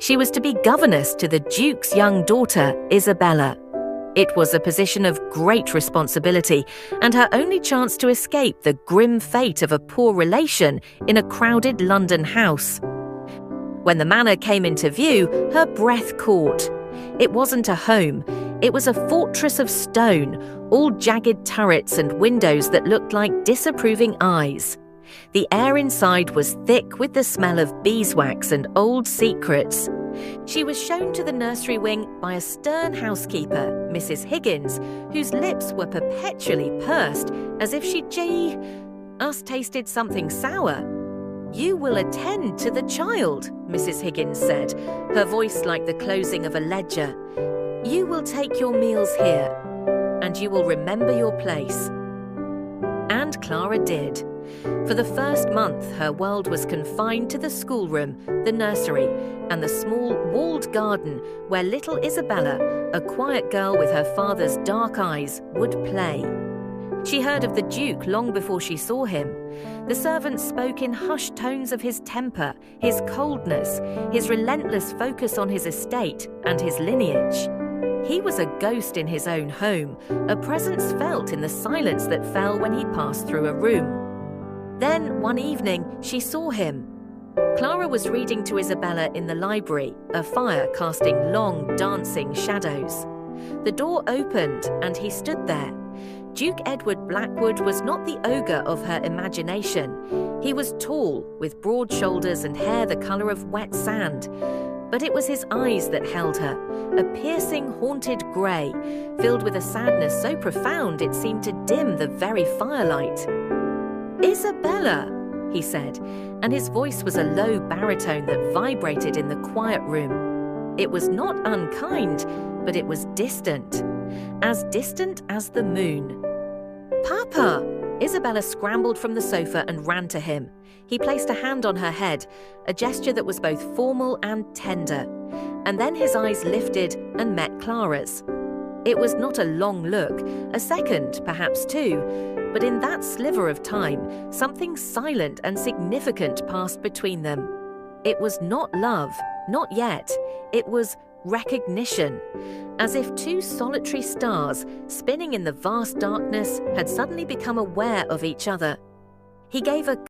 She was to be governess to the Duke's young daughter, Isabella. It was a position of great responsibility and her only chance to escape the grim fate of a poor relation in a crowded London house. When the manor came into view, her breath caught. It wasn't a home. It was a fortress of stone, all jagged turrets and windows that looked like disapproving eyes. The air inside was thick with the smell of beeswax and old secrets. She was shown to the nursery wing by a stern housekeeper, Mrs. Higgins, whose lips were perpetually pursed as if she'd tasted something sour. "You will attend to the child," Mrs. Higgins said, her voice like the closing of a ledger. "You will take your meals here, and you will remember your place." And Clara did. For the first month, her world was confined to the schoolroom, the nursery, and the small walled garden where little Isabella, a quiet girl with her father's dark eyes, would play. She heard of the Duke long before she saw him. The servants spoke in hushed tones of his temper, his coldness, his relentless focus on his estate and his lineage. He was a ghost in his own home, a presence felt in the silence that fell when he passed through a room. Then, one evening, she saw him. Clara was reading to Isabella in the library, a fire casting long, dancing shadows. The door opened, and he stood there. Duke Edward Blackwood was not the ogre of her imagination. He was tall, with broad shoulders and hair the colour of wet sand. But it was his eyes that held her, a piercing, haunted grey, filled with a sadness so profound it seemed to dim the very firelight. "Isabella," he said, and his voice was a low baritone that vibrated in the quiet room. It was not unkind, but it was distant as the moon. "Papa!" Isabella scrambled from the sofa and ran to him. He placed a hand on her head, a gesture that was both formal and tender, and then his eyes lifted and met Clara's. It was not a long look, a second, perhaps two, but in that sliver of time, something silent and significant passed between them. It was not love, not yet. It was recognition, as if two solitary stars, spinning in the vast darkness, had suddenly become aware of each other. He gave a